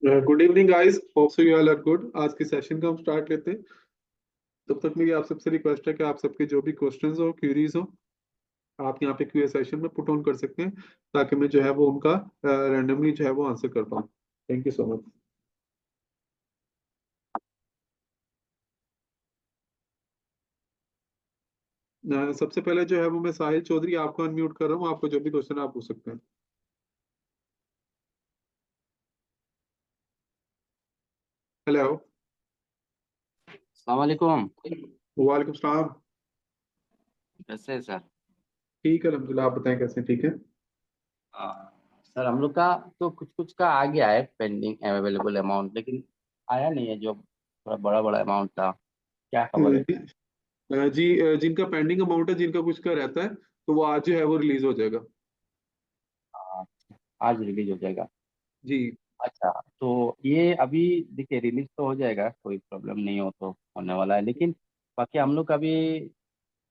Good evening guys, hope so you all are good. आज के session का हम स्टार्ट लेते हैं। तब तक मेरी आप सबसे रिक्वेस्ट है कि आप सबके जो भी क्वेश्चंस हो, क्वेरीज हो, आप यहाँ पे क्यूए सेशन में पुट ऑन कर सकते हैं, ताकि मैं जो है वो उनका रैंडमली जो है वो आंसर कर पाऊँ। Thank you so much. सबसे पहले जो है वो मैं साहिल चौधरी आपको अनम्यूट कर रहा हूँ। आपको जो भी क्वेश्चन आप पूछ सकते हैं। हेलो। अस्सलाम वालेकुम। वालेकुम सलाम। कैसे हैं सर? ठीक है अलहमदुलिल्लाह, आप बताएं कैसे हैं? ठीक है। आ, सर हम लोग का तो कुछ कुछ का आ गया है पेंडिंग अवेलेबल अमाउंट, लेकिन आया नहीं है जो थोड़ा बड़ा बड़ा अमाउंट था। क्या खबर है? जी जिनका पेंडिंग अमाउंट है, जिनका कुछ का रहता है, तो वो आज जो है वो रिलीज हो जाएगा। आ, आज रिलीज हो जाएगा। जी। अच्छा, तो ये अभी देखिए रिलीज तो हो जाएगा, कोई प्रॉब्लम नहीं हो तो होने वाला है, लेकिन बाकी हम लोग का अभी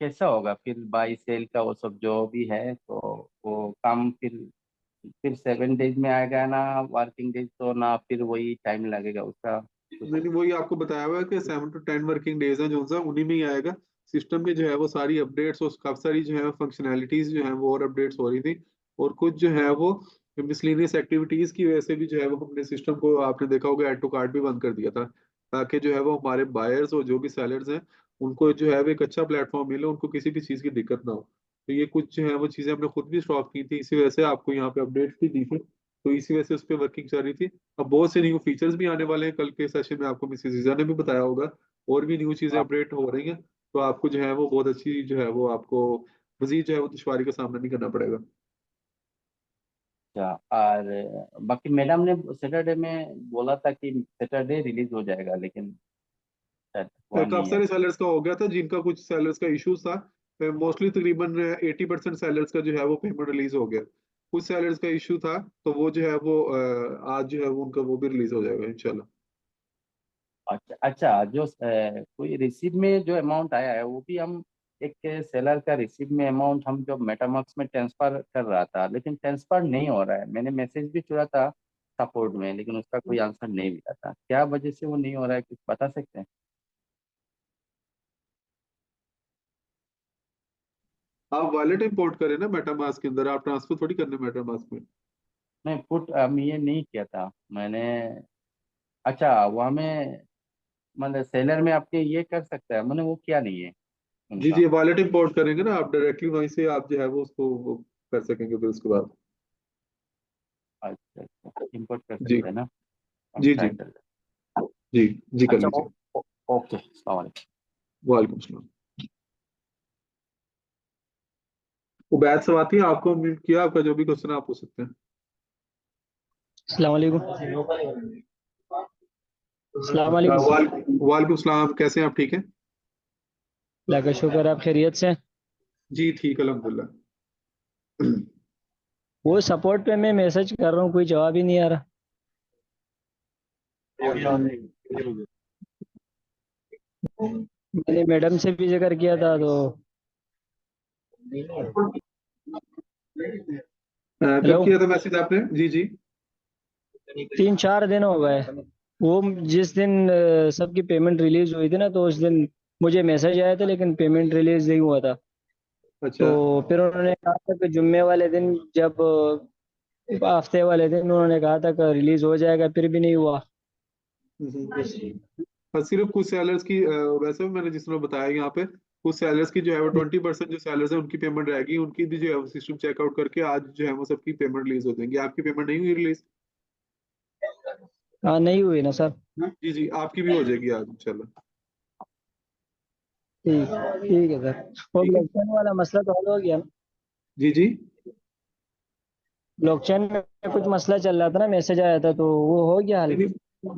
कैसा होगा फिर बाई सेल का वो सब जो भी है, तो वो काम फिर 7 डेज में आएगा ना? वर्किंग डेज तो ना, फिर वही टाइम लगेगा उसका कुछ? नहीं नहीं, वही आपको बताया हुआ है कि 7 to 10 वर्किंग डेज हैं जो सा उन्हीं में ही आएगा। सिस्टम में जो है वो सारी अपडेट्स और काफी सारी जो है फंक्शनैलिटीज जो है वो और अपडेट्स हो रही थी। और कुछ जो है वो मिसलिनियस एक्टिविटीज की वजह से भी जो है वो हमने सिस्टम को, आपने देखा होगा, ऐड टू कार्ट भी बंद कर दिया था, ताकि जो है वो हमारे बायर्स और जो भी सेलर्स हैं उनको जो है वो एक अच्छा प्लेटफॉर्म मिले, उनको किसी भी चीज़ की दिक्कत ना हो। तो ये कुछ जो है वो चीज़ें हमने खुद भी स्टॉप की थी, इसी वजह से आपको यहाँ पे अपडेट्स भी दी थी। तो इसी वजह से उस पर वर्किंग चल रही थी। अब बहुत से न्यू फीचर्स भी आने वाले हैं, कल के सेशन में आपको मिसेस ईजा ने भी बताया होगा। और भी न्यू चीजें अपडेट हो रही हैं। तो आपको जो है वो बहुत अच्छी जो है वो आपको मजीद जो है वो दुश्वारी का सामना नहीं करना पड़ेगा। अच्छा, और बाकी मैडम ने सैटरडे में बोला था कि सैटरडे रिलीज हो जाएगा, लेकिन शायद हुआ काफी नहीं है। सारे सेलर्स का हो गया था, जिनका कुछ सेलर्स का इश्यूज था। मोस्टली तकरीबन 80% सेलर्स का जो है वो पेमेंट रिलीज हो गया। कुछ सेलर्स का इशू था, तो वो जो है वो आज जो है वो उनका वो भी रिलीज हो जाएगा इंशाल्लाह। अच्छा अच्छा, जो कोई रिसीव में जो अमाउंट आया है वो भी हम, एक सेलर का रिसीव में अमाउंट हम जो मेटामैक्स में ट्रांसफर कर रहा था, लेकिन ट्रांसफर नहीं हो रहा है। मैंने मैसेज भी छोड़ा था सपोर्ट में, लेकिन उसका कोई आंसर नहीं मिला था। क्या वजह से वो नहीं हो रहा है, कुछ बता सकते हैं? आप वॉलेट इंपोर्ट करें ना मेटामास्क के अंदर, आप ट्रांसफर थोड़ी करने मेटामास्क में। मैं पुट ये नहीं किया था मैंने। अच्छा, वहाँ में मतलब सेलर में आपके ये कर सकता है, मैंने वो किया नहीं है जी उनका। जी, वॉलेट इंपोर्ट करेंगे ना आप डायरेक्टली, वहीं से आप जो है वो उसको वो कर सकेंगे फिर उसके बाद। अच्छा अच्छा, इम्पोर्ट कर जी सकते हैं ना? हम जी जी। ट्राई कर लेते जी जी, हैं। कर अच्छा, लीजिए। ओके, अस्सलाम वालेकुम। वालेकुम सलाम। उबैद से बात है, आपको म्यूट किया, आपका जो भी क्वेश्चन है आप पूछ सकते हैं। अस्सलाम वालेकुम। अस्सलाम वालेकुम। वालेकुम सलाम, कैसे हैं आप? ठीक है। अल्लाह का शुक्र, आप खैरियत से? जी ठीक, अल्हम्दुलिल्लाह। वो सपोर्ट पे मैं मैसेज कर रहा हूँ, कोई जवाब ही नहीं आ रहा। मैंने मैडम से भी जिक्र किया था तो। कब हेलो। किया था मैसेज आपने? जी जी। 3-4 दिन हो गए। वो जिस दिन सबकी पेमेंट रिलीज हुई थी ना, तो उस दिन मुझे मैसेज आया था, लेकिन पेमेंट रिलीज नहीं हुआ था। अच्छा। तो फिर उन्होंने कहा था कि जुम्मे वाले दिन, जब हफ्ते वाले दिन उन्होंने कहा था कि रिलीज हो जाएगा, फिर भी नहीं हुआ। और सिर्फ कुछ सेलर्स की वैसे भी मैंने जिस तरह बताया यहाँ पे, कुछ सेलर्स की जो है वो 20% जो सेलर्स है उनकी पेमेंट रहेगी, उनकी भी जो है वो सिस्टम चेकआउट करके आज जो है वो सबकी पेमेंट रिलीज हो जाएंगी। आपकी पेमेंट नहीं हुई रिलीज? हाँ, नहीं हुई ना सर। जी जी, आपकी भी हो जाएगी आज इंशाल्लाह। ठीक ठीक है सर। वो ठीक है। ब्लॉकचेन वाला मसला तो हल हो गया ना? जी जी। ब्लॉकचेन में कुछ मसला चल रहा था ना, मैसेज आया था, तो वो हो गया हल? नहीं नहीं,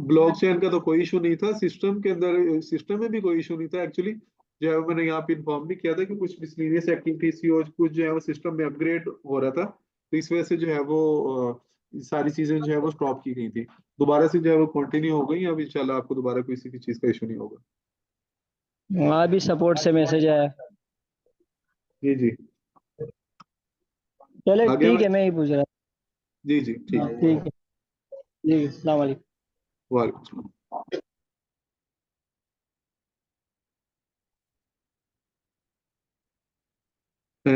ब्लॉकचेन का तो कोई इशू नहीं था, सिस्टम के अंदर सिस्टम में भी कोई इशू नहीं था एक्चुअली। जो है वो मैंने यहाँ पे इन्फॉर्म भी किया था कि कुछ मिसलीनियस एक्टिविटीज थी और कुछ जो है वो सिस्टम में अपग्रेड हो रहा था, तो इस वजह से जो है वो सारी चीजें जो है वो स्टॉप की गई थी। दोबारा से जो है वो कंटिन्यू हो गई। अब इंशाल्लाह आपको दोबारा किसी की चीज का इशू नहीं होगा। वहाँ भी सपोर्ट से मैसेज आया। जी जी। चले आ गया ठीक मैं। है, मैं ही पूछ रहा जी जी था। ठीक। ठीक है। जी, अस्सलाम वालेकुम। वालेकुम सलाम।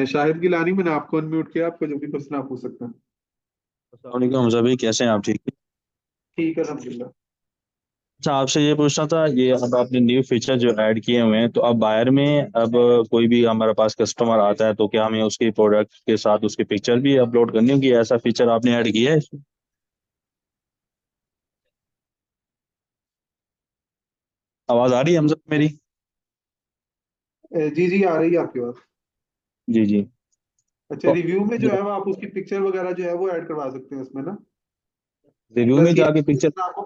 शाहिद गिलानी, मैंने आपको अनम्यूट किया, आपको जो भी क्वेश्चन आप पूछ सकते हैं। अस्सलाम वालेकुम हमजा भाई, कैसे हैं आप? ठीक है। ठीक है, अल्हम्दुलिल्लाह। अच्छा, आपसे ये पूछना था, ये अब आपने न्यू फीचर जो ऐड किए हुए हैं, तो अब बायर में अब कोई भी हमारे पास कस्टमर आता है तो क्या हमें उसके प्रोडक्ट के साथ उसकी पिक्चर भी अपलोड करनी होगी? ऐसा फीचर आपने ऐड किया है इसमें? आवाज आ रही है हमजा मेरी? जी जी, आ रही है आपकी बात। जी जी। अच्छा, तो रिव्यू में जो है वो आप उसकी पिक्चर वगैरह जो है वो ऐड करवा सकते हैं उसमें ना। रिव्यू प्लस में ये जाके पिक्चर। आपको,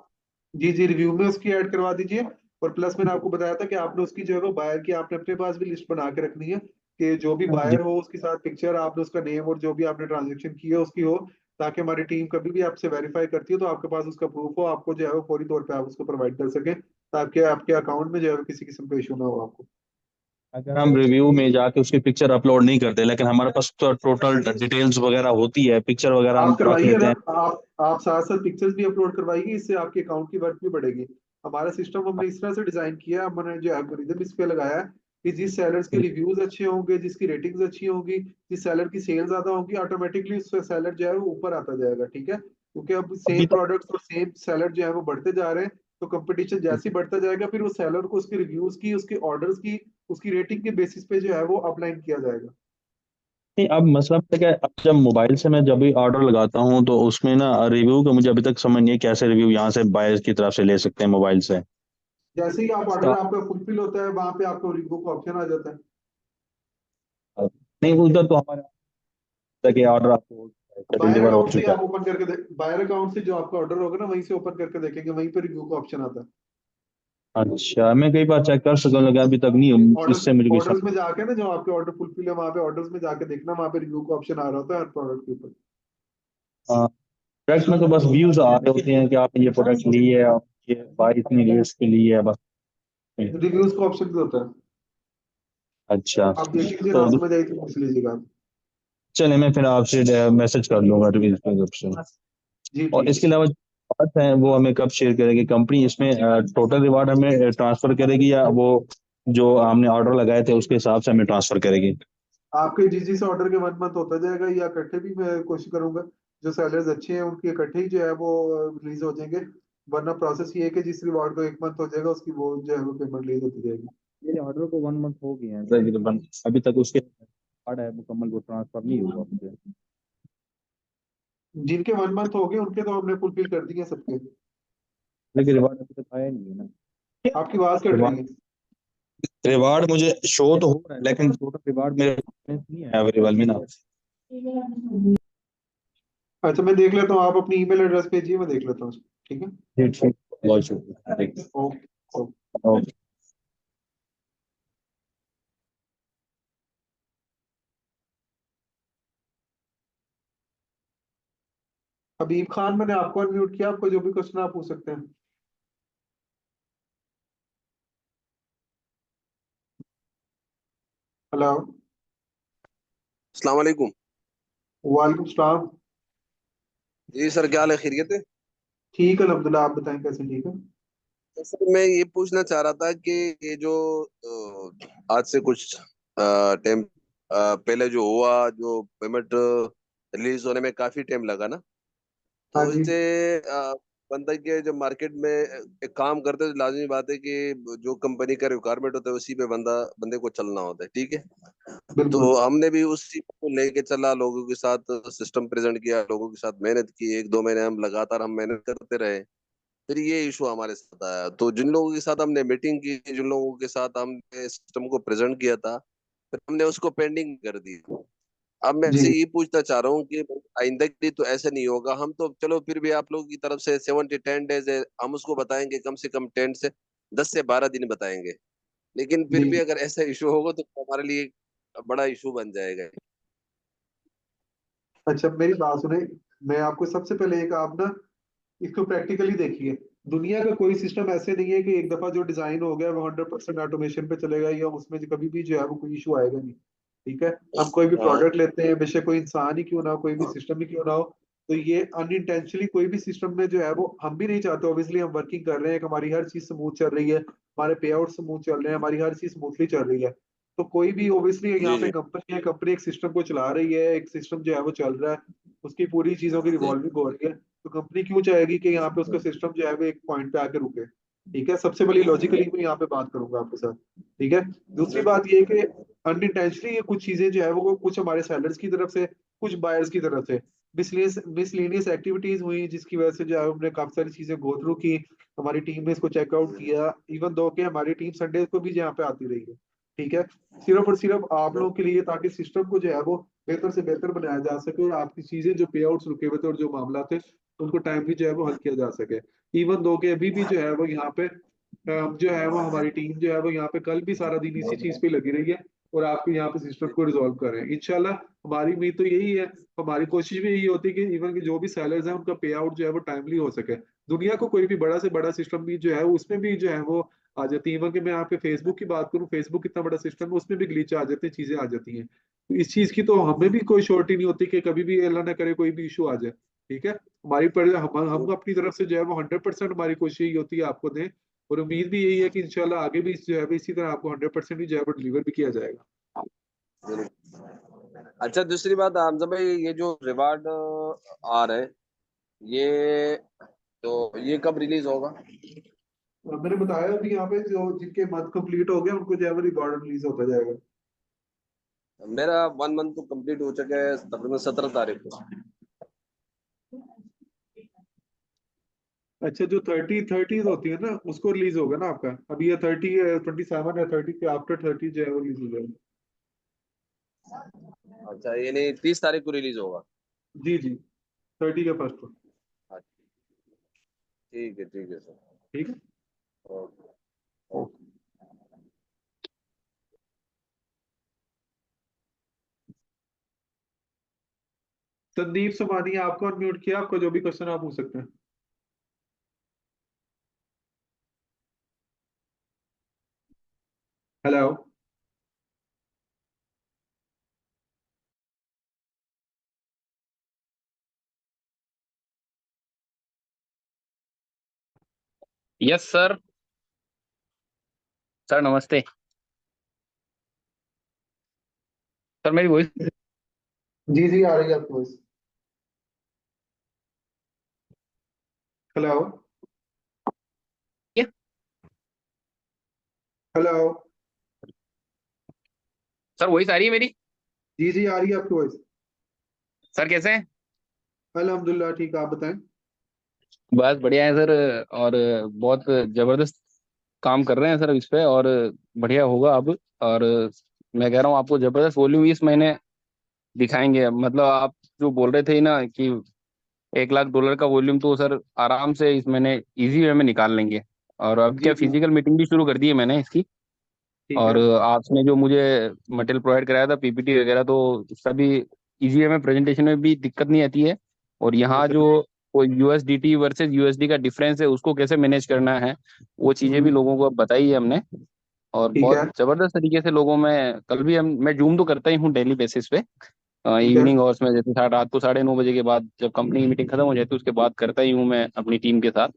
जी जी, रिव्यू में उसकी ऐड करवा दीजिए। और प्लस मैंने आपको बताया था कि आपने उसकी जो है वो बायर की आपने अपने पास भी लिस्ट बना के रखनी है, कि जो भी जी बायर हो उसके साथ पिक्चर, आपने उसका नेम और जो भी आपने ट्रांजेक्शन की है उसकी हो, ताकि हमारी टीम कभी भी आपसे वेरीफाई करती है तो आपके पास उसका प्रूफ हो, आपको जो है वो फौरी तौर पे आप उसको प्रोवाइड कर सकें, ताकि आपके अकाउंट में जो है वो किसी किस्म का इशू ना हो आपको। अगर हम रिव्यू में जाके उसकी पिक्चर अपलोड नहीं करते लेकिन हमारे पास तो टोटल डिटेल्स वगैरह होती है, पिक्चर वगैरह हम आप रख करवाइए लेते ना, हैं। आप साथ साथ पिक्चर्स भी अपलोड करवाइए, इससे आपके अकाउंट की वर्क भी बढ़ेगी। हमारा सिस्टम हमने इस तरह से डिजाइन किया है, हमने जो एल्गोरिदम इस पे लगाया है कि जिस सेलर्स के रिव्यूज अच्छे होंगे, जिसकी रेटिंग्स अच्छी होंगी, जिस सेलर की सेल ज्यादा होगी, ऑटोमेटिकली उस सेलर जो है वो ऊपर आता जाएगा, ठीक है, क्योंकि अब अभी सेम तक प्रोडक्ट्स और सेम सेलर जो है वो बढ़ते जा रहे हैं, तो कंपटीशन जैसे ही बढ़ता जाएगा फिर उस सेलर को उसके रिव्यूज की, उसके ऑर्डर्स की, उसकी रेटिंग के बेसिस पे जो है वो अपलाइन किया जाएगा। नहीं, अब मसला क्या है, अब जब मोबाइल से मैं जब भी ऑर्डर लगाता हूँ तो उसमें ना रिव्यू का मुझे अभी तक समझ नहीं है, कैसे रिव्यू यहाँ से बायर की तरफ से ले सकते हैं मोबाइल से? जैसे ही आप ऑर्डर तो आपका फुलफिल होता है, वहां पे आपको रिव्यू का ऑप्शन आ जाता है। नहीं, उधर तो हमारे तक ये ऑर्डर आपको बायर डिलीवर हो अकाउंट से ही चुका आप ओपन करके बायर अकाउंट से जो आपका ऑर्डर होगा ना, वहीं से ओपन करके देखेंगे, वहीं पे रिव्यू का ऑप्शन आता है। है। अच्छा, मैं कई बार चेक कर सकता हूँ लेकिन अभी तक नहीं, ऑर्डर्स इससे मुझे कोई ऑर्डर्स में जाके ना, जो आपके ऑर्डर फुलफिल है वहां पे ऑर्डर्स में जाके देखना, वहां पे रिव्यू का ऑप्शन आ रहा होता है हर प्रोडक्ट के ऊपर। प्रोडक्ट में तो बस व्यूज आ रहे होते हैं कि आपने ये प्रोडक्ट ली है और ये बाई इतनी रेट्स पे ली है बस। रिव्यूज का ऑप्शन भी होता है, अच्छा, आप देख लीजिए ना, तो समझ आई तो पूछ लीजिएगा आप। चले, मैं फिर आपसे मैसेज कर लूंगा रिव्यूज के तरफ से। जी और ठीक है। इसके अलावा जो बात है वो हमें कब शेयर करेगी कंपनी? इसमें टोटल रिवार्ड हमें ट्रांसफर करेगी या वो जो हमने ऑर्डर लगाए थे उसके हिसाब से हमें ट्रांसफर करेगी? आपके जिस जिस ऑर्डर के 1 मंथ होता जाएगा, या इकट्ठे भी मैं कोशिश करूंगा, जो सेलर्स अच्छे हैं उनके इकट्ठे ही जो है वो रिलीज हो जाएंगे, वरना प्रोसेस ये है कि जिस रिवॉर्ड को 1 मंथ हो जाएगा उसकी वो जो है वो पेमेंट रिलीज होती जाएगी। मेरे ऑर्डर को 1 मंथ हो गए हैं तकरीबन, अभी तक उसके कार्ड है मुकम्मल, वो ट्रांसफर नहीं हुआ मुझे। जिनके 1 मंथ हो गए उनके तो हमने फुलफिल कर दिए सबके। लेकिन रिवार्ड अभी तक आया नहीं है ना। आपकी आवाज कट रही रिवार्ड है। रिवार्ड मुझे शो तो हो रहा है लेकिन टोटल रिवार्ड मेरे पास नहीं है अवेलेबल में ना। अच्छा, मैं देख लेता हूँ, आप अपनी ईमेल एड्रेस भेजिए, मैं देख लेता हूँ उसको, ठीक है। ठीक ठीक, बहुत शुक्रिया, ठीक है। Okay okay. ओके। हबीब खान, मैंने आपको अनम्यूट किया, आपको जो भी क्वेश्चन आप पूछ सकते हैं। हेलो। अस्सलाम वालेकुम। वालेकुम सलाम। जी सर, क्या हाल है? खैरियत है? ठीक है अल्हम्दुलिल्लाह, आप बताएं कैसे ठीक है। तो सर मैं ये पूछना चाह रहा था कि ये जो आज से कुछ टाइम पहले जो हुआ, जो पेमेंट रिलीज होने में काफी टाइम लगा ना, हाँ तो जी। इससे बंदा के जो मार्केट में एक काम करते हैं तो लाजमी बात है कि जो कंपनी का रिक्वायरमेंट होता है उसी पे बंदे को चलना होता है, ठीक है। तो बिल्कुल। हमने भी उसी को लेके चला, लोगों के साथ सिस्टम प्रेजेंट किया, लोगों के साथ मेहनत की, 1-2 महीने हम लगातार मेहनत करते रहे। फिर ये इशू हमारे साथ आया, तो जिन लोगों के साथ हमने मीटिंग की, जिन लोगों के साथ हमने सिस्टम को प्रेजेंट किया था, फिर हमने उसको पेंडिंग कर दी। अब मैं जी से ये पूछना चाह रहा हूँ कि आइंदा के लिए तो ऐसा नहीं होगा। हम तो चलो फिर भी आप लोगों की तरफ से 7 10 डेज है, हम उसको बताएंगे, कम से कम 10 से 12 दिन बताएंगे। लेकिन फिर भी जी। अगर ऐसा इशू होगा तो हमारे लिए बड़ा इशू बन जाएगा। अच्छा, मेरी बात सुने, मैं आपको सबसे पहले एक, आप ना इसको प्रैक्टिकली देखिए। दुनिया का कोई सिस्टम ऐसे नहीं है कि एक दफा जो डिजाइन हो गया वो 100% ऑटोमेशन पे चलेगा, या उसमें जो कभी भी जो है वो कोई इशू आएगा नहीं, ठीक है। हम कोई भी हाँ। प्रोडक्ट लेते हैं, बेशक कोई इंसान ही क्यों ना हो, कोई भी सिस्टम ही क्यों ना हो, तो ये अनइंटेंशनली कोई भी सिस्टम में जो है वो हम भी नहीं चाहते, ऑब्वियसली हम वर्किंग कर रहे हैं कि हमारी हर चीज स्मूथ चल रही है, हमारे पे आउट स्मूथ चल रहे हैं, हमारी हर चीज स्मूथली चल रही है। तो कोई भी ऑब्वियसली यहाँ जी पे जी कंपनी है, कंपनी एक सिस्टम को चला रही है, एक सिस्टम जो है वो चल रहा है, उसकी पूरी चीजों की जी रिवॉल्विंग हो रही है। तो कंपनी क्यों चाहेगी कि यहाँ पे उसका सिस्टम जो है वो एक पॉइंट पे आके रुके? ठीक है, सबसे बड़ी लॉजिकली मैं यहाँ पे बात करूंगा आपके साथ। ठीक है, दूसरी बात ये है कि अनइंटेंशनली ये कुछ चीजें जो है वो कुछ हमारे सेलर्स की तरफ से, कुछ बायर्स की तरफ से मिसलेनियस एक्टिविटीज हुई, जिसकी वजह से जो है हमने काफी सारी चीजें गो थ्रू की, हमारी टीम ने इसको चेकआउट किया, इवन दो कि हमारी टीम संडे को भी यहाँ पे आती रही है। ठीक है, सिर्फ और सिर्फ आप लोगों के लिए, ताकि सिस्टम को जो है वो बेहतर से बेहतर बनाया जा सके, और आपकी चीजें जो पे आउट्स रुके हुए थे और जो मामला थे उनको टाइम भी जो है वो हल किया जा सके। इवन दो के अभी भी जो है वो यहाँ पे जो है वो हमारी टीम जो है वो यहाँ पे कल भी सारा दिन इसी चीज पे लगी रही है, और आपको यहाँ पे सिस्टम को रिजॉल्व कर रहे हैं इंशाल्लाह। हमारी उम्मीद तो यही है, हमारी कोशिश भी यही होती है कि इवन कि जो भी सेलर्स हैं उनका पे आउट जो है वो टाइमली हो सके। दुनिया को कोई भी बड़ा से बड़ा सिस्टम भी जो है उसमें भी जो है वो आ जाती है। इवन कि मैं आपके फेसबुक की बात करूँ, फेसबुक कितना बड़ा सिस्टम है, उसमें भी ग्लिच आ जाते हैं, चीजें आ जाती हैं। तो इस चीज की तो हमें भी कोई श्योरिटी नहीं होती कि कभी भी अल्लाह ना करे कोई भी इशू आ जाए। ठीक है, हमारी पर हम अपनी तरफ से जो है वो 100% हमारी कोशिश यही होती है आपको दें, और उम्मीद भी यही है कि इंशाल्लाह आगे भी जो है वो इसी तरह आपको 100% ही जो है वो डिलीवर भी किया जाएगा। बिल्कुल। अच्छा, दूसरी बात हमजा भाई, ये जो रिवार्ड आ रहे हैं, ये तो ये कब रिलीज होगा? मैंने बताया अभी यहाँ पे जो जिनके मंथ कंप्लीट हो गया उनको जो है वो रिवॉर्ड रिलीज होता जाएगा। मेरा 1 मंथ तो कंप्लीट हो चुका है तकरीबन 17 तारीख को। अच्छा, जो 30 होती है ना उसको रिलीज होगा ना आपका, अभी ये 27 या 30 के आफ्टर 30 जो है वो रिलीज हो जाएगा। अच्छा, ये नहीं 30 तारीख को रिलीज होगा? जी जी, 30 के फर्स्ट को। अच्छा, ठीक है सर। ठीक है। ओके। ओके। संदीप समानी, आपको अनम्यूट किया, आपको जो भी क्वेश्चन आप पूछ सकते हैं। हेलो। Yes sir. सर नमस्ते। सर मेरी वॉइस जी जी, आ रही है आपकी voice. Hello. Hello. Sir voice आ रही है मेरी? जी जी, आ रही है आपकी वॉइस। सर कैसे हैं? अल्हम्दुलिल्लाह ठीक, आप बताएं। बस बढ़िया है सर। और बहुत जबरदस्त काम कर रहे हैं सर इस पे, और बढ़िया होगा अब। और मैं कह रहा हूँ आपको जबरदस्त वॉल्यूम इस महीने दिखाएंगे। मतलब आप जो बोल रहे थे ना कि $1 लाख का वॉल्यूम, तो सर आराम से इस महीने इजी वे में निकाल लेंगे। और अब जी क्या जी। फिजिकल मीटिंग भी शुरू कर दी है मैंने इसकी। ठीक और है। आपने जो मुझे मटेरियल प्रोवाइड कराया था, पीपीटी वगैरह, तो सभी इजी है, में प्रेजेंटेशन में भी दिक्कत नहीं आती है। और यहाँ अच्छा। जो वो यूएसडीटी वर्सेस यूएसडी का डिफरेंस है उसको कैसे मैनेज करना है, वो चीज़ें भी हम्म, लोगों को बताई है हमने। और ठीक है। बहुत जबरदस्त तरीके से लोगों में कल भी मैं जूम तो करता ही हूँ डेली बेसिस पे। ठीक है। इवनिंग आवर्स में, जैसे रात को 9:30 बजे के बाद, जब कंपनी की मीटिंग खत्म हो जाती है उसके बाद करता ही हूँ मैं अपनी टीम के साथ।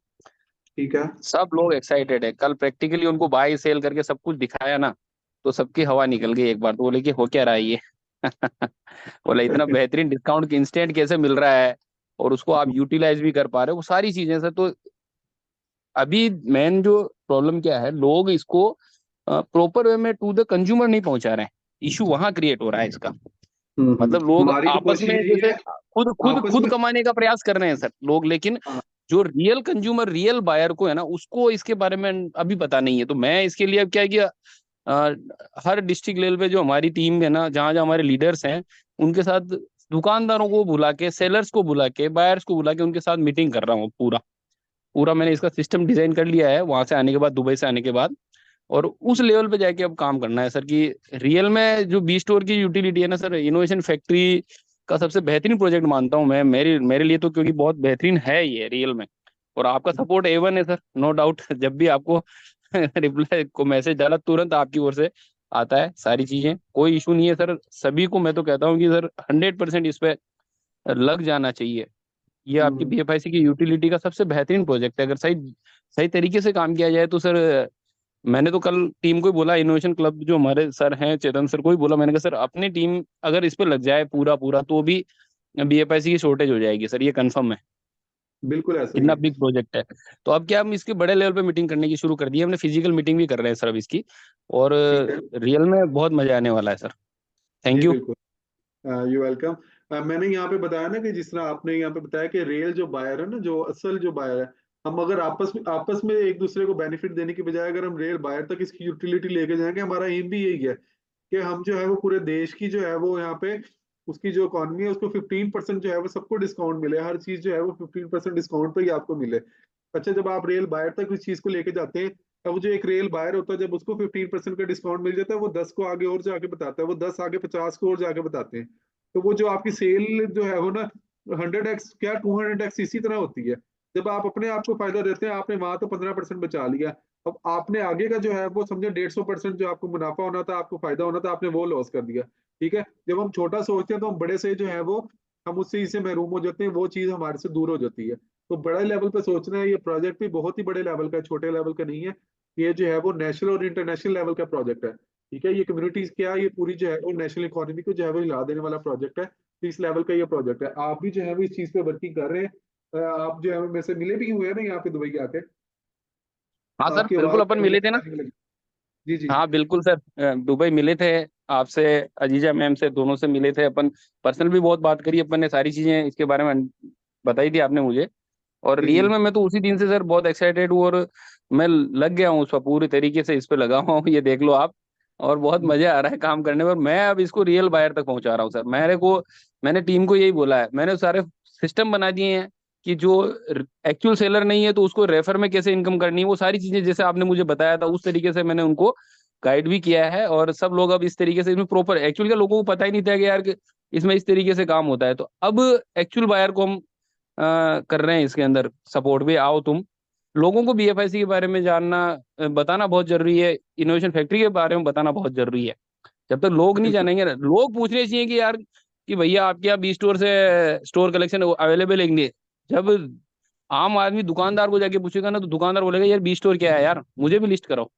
ठीक है। सब लोग एक्साइटेड है। कल प्रैक्टिकली उनको बाय सेल करके सब कुछ दिखाया ना, तो सबकी हवा निकल गई एक बार। तो बोले कि हो क्या रहा है ये। बोले इतना बेहतरीन डिस्काउंट इंस्टेंट कैसे मिल रहा है, और उसको आप यूटिलाइज भी कर पा रहे हो, वो सारी चीजें सर। तो अभी मेन जो प्रॉब्लम क्या है, लोग इसको प्रॉपर वे में टू द कंज्यूमर नहीं पहुंचा रहे हैं। इशू वहां क्रिएट हो रहा है इसका। मतलब लोग हमारी तो आपस कोशिश में यही जैसे है खुद खुद आपस खुद में। कमाने का प्रयास कर रहे हैं सर लोग, लेकिन हाँ। जो रियल कंज्यूमर, रियल बायर को है ना, उसको इसके बारे में अभी पता नहीं है। तो मैं इसके लिए अब क्या है कि हर डिस्ट्रिक्ट लेवल पे जो हमारी टीम है ना, जहाँ जहाँ हमारे लीडर्स हैं, उनके साथ दुकानदारों को बुला के, सेलर्स को बुला के, बायर्स को बुला के उनके साथ मीटिंग कर रहा हूँ। पूरा पूरा मैंने इसका सिस्टम डिजाइन कर लिया है वहां से आने के बाद, दुबई से आने के बाद। और उस लेवल पे जाके अब काम करना है सर, कि रियल में जो बी स्टोर की यूटिलिटी है ना सर, इनोवेशन फैक्ट्री का सबसे बेहतरीन प्रोजेक्ट मानता हूँ मैं, मेरे मेरे लिए तो, क्योंकि बहुत बेहतरीन है ये रियल में। और आपका सपोर्ट A1 है सर, नो डाउट। जब भी आपको रिप्लाई को मैसेज डाला, तुरंत आपकी ओर से आता है। सारी चीजें कोई इशू नहीं है सर। सभी को मैं तो कहता हूँ कि सर 100% इस पे लग जाना चाहिए। ये आपकी BFIC की यूटिलिटी का सबसे बेहतरीन प्रोजेक्ट है। अगर सही सही तरीके से काम किया जाए तो सर, मैंने तो कल टीम को ही बोला, इनोवेशन क्लब जो हमारे सर हैं, चेतन सर को ही बोला, मैंने कहा सर अपनी टीम अगर इस पे लग जाए पूरा पूरा तो भी BFIC की शॉर्टेज हो जाएगी सर, ये कंफर्म है। बिल्कुल ऐसा ही इतना है। बिग प्रोजेक्ट है। तो अब क्या, हम इसके बड़े लेवल पे मीटिंग करने की शुरू कर दी है, हमने फिजिकल मीटिंग भी कर रहे हैं सर अब इसकी, और ठीक है रियल में बहुत मजा आने वाला है सर। Thank ji you. बिल्कुल, यू वेलकम। मैंने यहाँ पे बताया ना कि जिस तरह आपने यहाँ पे बताया कि रेल जो बायर है ना, जो असल जो बायर है, हम अगर आपस में एक दूसरे को बेनिफिट देने की बजाय अगर हम रेल बायर तक इसकी यूटिलिटी लेके जाएंगे, हमारा एम भी यही है कि हम जो है वो पूरे देश की जो है वो यहाँ पे उसकी जो इकॉनमी है उसको 15% जो है वो सबको डिस्काउंट मिले, हर चीज जो है वो 15% डिस्काउंट पे ही आपको मिले। अच्छा, जब आप रेल बायर तक इस चीज को लेके जाते हैं, अब जो एक रेल बायर होता है जब उसको 15% का डिस्काउंट मिल जाता है, वो 10 को आगे और जाके बताता है, वो 10 आगे 50 को और जाके बताते हैं। तो वो जो आपकी सेल जो है वो ना 100x क्या 200x इसी तरह होती है। जब आप अपने आप को फायदा देते हैं, आपने वहां तो 15% बचा लिया, अब आपने आगे का जो है वो समझे 150% जो आपको मुनाफा होना था, आपको फायदा होना था, आपने वो लॉस कर दिया। ठीक है, जब हम छोटा सोचते हैं तो हम बड़े से जो है वो हम उससे इसे महरूम हो जाते हैं, वो चीज हमारे से दूर हो जाती है। तो बड़े लेवल पे सोचना है, ये प्रोजेक्ट भी बहुत ही बड़े लेवल का है, छोटे लेवल का नहीं है। ये जो है वो नेशनल और इंटरनेशनल लेवल का प्रोजेक्ट है। ठीक है, ये कम्युनिटीज क्या, ये पूरी जो है वो नेशनल इकोनॉमी को जो है वो हिला देने वाला प्रोजेक्ट है। तो इस लेवल का ये प्रोजेक्ट है, आप भी जो है वो इस चीज पे वर्किंग कर रहे हैं। आप जो है वो मेरे से मिले भी हुए हैं ना यहाँ पे दुबई के आके, हाँ सर, आपकी बिल्कुल आवाज अपन में मुझे मिले थे पता ना। नहीं लगी। जी जी हाँ बिल्कुल सर, दुबई मिले थे आपसे, अजीजा मैम से, दोनों से मिले थे अपन। पर्सनल भी बहुत बात करी अपन ने, सारी चीजें इसके बारे में बताई थी आपने मुझे। और जी रियल जी में मैं तो उसी दिन से सर बहुत एक्साइटेड हूँ, और मैं लग गया हूँ उस पर पूरी तरीके से, इस पे लगा हुआ हूँ, ये देख लो आप। और बहुत मजा आ रहा है काम करने में। मैं अब इसको रियल बायर तक पहुंचा रहा हूँ सर। मैंने टीम को यही बोला है, मैंने सारे सिस्टम बना दिए हैं कि जो एक्चुअल सेलर नहीं है तो उसको रेफर में कैसे इनकम करनी है, वो सारी चीजें जैसे आपने मुझे बताया था उस तरीके से मैंने उनको गाइड भी किया है। और सब लोग अब इस तरीके से इसमें प्रॉपर, एक्चुअल के लोगों को पता ही नहीं था कि यार कि इसमें इस तरीके से काम होता है। तो अब एक्चुअल बायर को हम कर रहे हैं इसके अंदर सपोर्ट भी। आओ तुम, लोगों को BFIC के बारे में जानना, बताना बहुत जरूरी है, इनोवेशन फैक्ट्री के बारे में बताना बहुत जरूरी है। जब तक लोग नहीं बिल्कुल जानेंगे ना, लोग पूछने चाहिए कि यार कि भैया आपके यहाँ B स्टोर से स्टोर कलेक्शन अवेलेबल है कि नहीं। जब आम आदमी दुकानदार को जाके पूछेगा ना, तो दुकानदार बोलेगा यार B स्टोर क्या है यार, मुझे भी लिस्ट कराओ।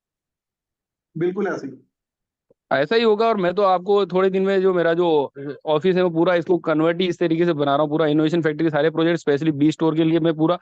बिल्कुल ऐसे ही। ऐसा ही होगा। और मैं तो आपको थोड़े दिन में जो मेरा जो ऑफिस है वो पूरा इसको कन्वर्ट ही इस तरीके से बना रहा हूँ, पूरा इनोवेशन फैक्ट्री के सारे प्रोजेक्ट स्पेशली B स्टोर के लिए मैं पूरा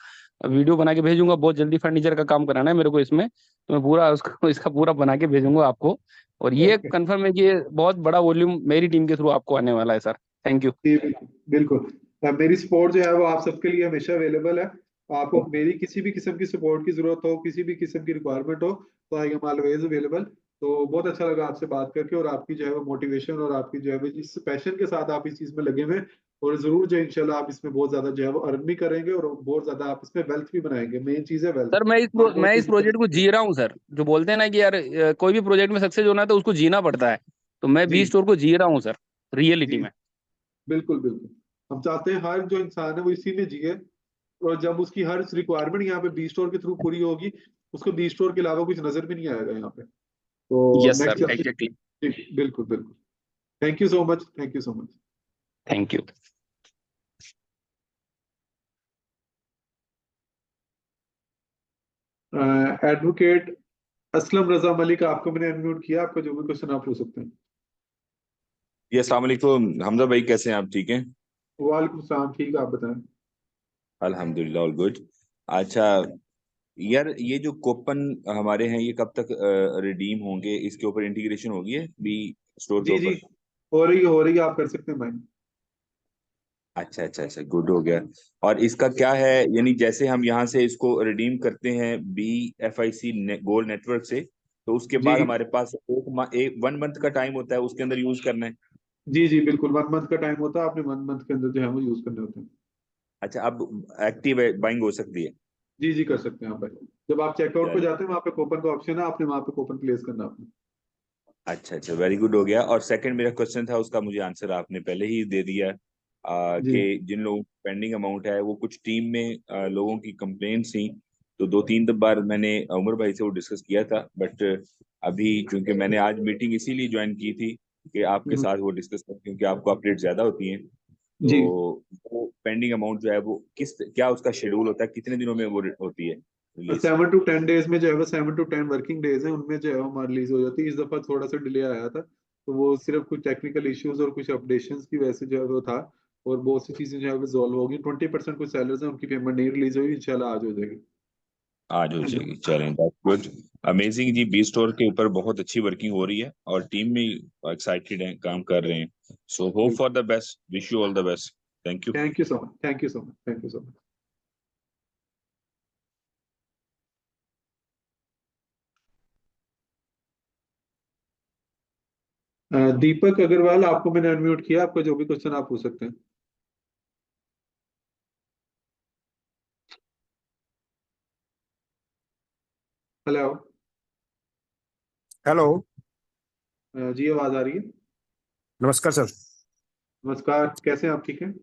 वीडियो बना के भेजूंगा। बहुत जल्दी फर्नीचर का काम कराना है मेरे को इसमें, तो मैं पूरा उसको इसका पूरा बना के भेजूंगा आपको। और ये कंफर्म है कि ये बहुत बड़ा वॉल्यूम मेरी टीम के थ्रू आपको आने वाला है सर। Thank you. जी बिल्कुल बिल्कुल। मेरी सपोर्ट जो है वो आप सबके लिए हमेशा अवेलेबल है। आपको मेरी किसी भी किस्म की सपोर्ट की जरूरत हो, किसी भी किस्म की रिक्वायरमेंट हो, तो आई एम ऑलवेज अवेलेबल। तो बहुत अच्छा लगा आपसे बात करके, और आपकी जो है वो मोटिवेशन और आपकी जो है वो जिस पैशन के साथ आप इस चीज में लगे हुए हैं, और जरूर जो इंशाल्लाह आप इसमें बहुत ज्यादा जो है वो अर्न भी करेंगे, और बहुत ज्यादा आप इसमें वेल्थ भी बनाएंगे। मेन चीज है वेल्थ। सर आप बहुत मैं इस तेजी से प्रोजेक्ट को जी रहा हूँ सर। जो बोलते हैं ना कि यार कोई भी प्रोजेक्ट में सक्सेस होना है तो उसको जीना पड़ता है, तो मैं जी B स्टोर को जी रहा हूँ सर, रियलिटी जी में। बिल्कुल बिल्कुल। हम चाहते हैं हर जो इंसान है वो इसी में जिए, और जब उसकी हर रिक्वायरमेंट यहाँ पे बी स्टोर के थ्रू पूरी होगी, उसको बी स्टोर के अलावा कुछ नजर भी नहीं आएगा यहाँ पे। तो यस सर, नेक्स्ट, एग्जैक्टली। बिल्कुल बिल्कुल। Thank you so much, thank you so much. Thank you. Advocate Aslam Raza Malik, आपको मैंने अनम्यूट किया, आपका जो भी क्वेश्चन आप पूछ सकते हैं। जी अस्सलाम वालेकुम हमजा भाई, कैसे हैं आप? ठीक हैं? वालेकुम सलाम, ठीक है, आप बताएं। अल्हम्दुलिल्लाह, ऑल गुड। अच्छा यार, ये जो कूपन हमारे हैं ये कब तक रिडीम होंगे? इसके ऊपर इंटीग्रेशन होगी है B स्टोर के जी जी, ऊपर? हो रही है, आप कर सकते हैं भाई। अच्छा अच्छा अच्छा, गुड हो गया। और इसका क्या है, यानी जैसे हम यहाँ से इसको रिडीम करते हैं BFIC गोल्ड नेटवर्क से, तो उसके जी बाद हमारे पास एक 1 मंथ का टाइम होता है उसके अंदर यूज करना है? जी जी बिल्कुल, 1 मंथ का टाइम होता है, आपने 1 मंथ के अंदर जो है वो यूज करने होते हैं। अच्छा, अब एक्टिव बाइंग हो सकती है? जी जी कर सकते हैं आप भाई। जब आप चेकआउट पे चलो, जाते हैं वहाँ पे कूपन का ऑप्शन है, आपने वहाँ पे कूपन प्लेस करना है आपने। अच्छा अच्छा, वेरी गुड हो गया। और सेकंड मेरा क्वेश्चन था, उसका मुझे आंसर आपने पहले ही दे दिया। जी कि जिन लोगों की पेंडिंग अमाउंट है, वो कुछ टीम में लोगों की कंप्लेंट्स थी, तो 2-3 बार मैंने उमर भाई से वो डिस्कस किया था, बट अभी चूंकि मैंने आज मीटिंग इसीलिए ज्वाइन की थी कि आपके हम्म, साथ वो डिस्कस कर, क्योंकि आपको अपडेट ज्यादा होती हैं। जी वो पेंडिंग अमाउंट जो है वो क्या उसका शेड्यूल होता है, कितने दिनों में वो होती है रिलीज? 7 to 10 डेज में जो है वो 7 to 10 वर्किंग डेज है, उनमें जो है वो हमारी रिलीज हो जाती है। इस दफा थोड़ा सा डिले आया था, तो वो सिर्फ कुछ टेक्निकल इश्यूज और कुछ अपडेशंस की वजह से जो है वो था, और बहुत सी चीजें जो है वो रिजॉल्व होगी। 20% कुछ सेलर्स हैं उनकी पेमेंट नहीं रिलीज हुई, इंशाल्लाह आज हो जाएगी। आज हो जाएगी, चलें, that's good, amazing ji. B store के ऊपर बहुत अच्छी वर्किंग हो रही है और टीम में एक्साइटेड है, काम कर रहे हैं। So hope for the best, wish you all the best. Thank you. Thank you so much, thank you so much, thank you so much. Deepak Agarwal, आपको मैंने अनम्यूट किया, आपका जो भी क्वेश्चन आप पूछ सकते हैं। हेलो। हेलो। जी आवाज आ रही है? नमस्कार सर। नमस्कार, कैसे हैं आप? ठीक है?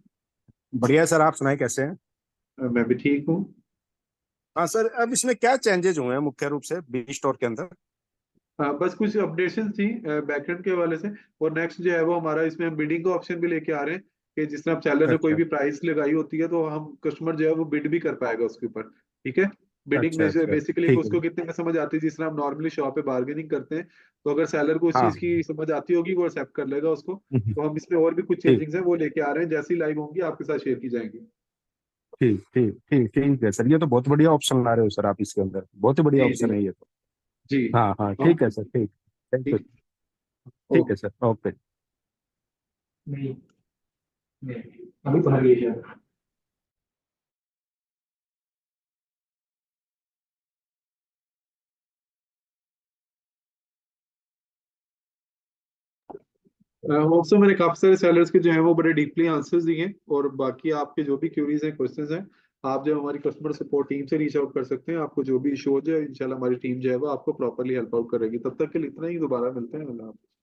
बढ़िया है सर, आप सुनाए कैसे हैं? मैं भी ठीक हूँ। हाँ सर, अब इसमें क्या चेंजेज हुए हैं मुख्य रूप से बी स्टोर के अंदर? बस कुछ अपडेशन थी बैकएंड के हवाले से, और नेक्स्ट जो है वो हमारा इसमें हम बिडिंग का ऑप्शन भी लेके आ रहे हैं, कि जिस तरह सेलर ने कोई अच्छा भी प्राइस लगाई होती है तो हम कस्टमर जो है वो बिड भी कर पाएगा उसके ऊपर। ठीक है? बिडिंग अच्छा। में अच्छा बेसिकली ठीक है। उसको कितने में समझ आती है, जिस तरह हम नॉर्मली शॉप पे बार्गेनिंग करते हैं, तो अगर सेलर को उस हाँ। चीज की समझ आती होगी वो एक्सेप्ट कर लेगा उसको। तो हम इसमें और भी कुछ ठीक चेंजिंग्स हैं वो लेके आ रहे हैं, जैसी लाइव होंगी आपके साथ शेयर की जाएंगी। ठीक ठीक ठीक ठीक है सर, ये तो बहुत बढ़िया ऑप्शन ला रहे हो सर आप इसके अंदर, बहुत ही बढ़िया जी जी ऑप्शन है ये तो। जी। हाँ हाँ हाँ, ठीक है सर, ठीक। Thank you. ठीक। ठीक है ओके। Sir, okay. नहीं नहीं, अभी तो हर ये है। ऑल्सो मैंने काफी सारे सेलर्स के जो है वो बड़े डीपली आंसर्स दिए, और बाकी आपके जो भी क्वेरीज हैं, क्वेश्चंस हैं, आप जो हमारी कस्टमर सपोर्ट टीम से रीच आउट कर सकते हैं। आपको जो भी इशू हो जाए, इंशाल्लाह हमारी टीम जो है वो आपको प्रॉपरली हेल्प आउट करेगी। तब तक के लिए इतना ही, दोबारा मिलते हैं। अल्लाह हाफिज़।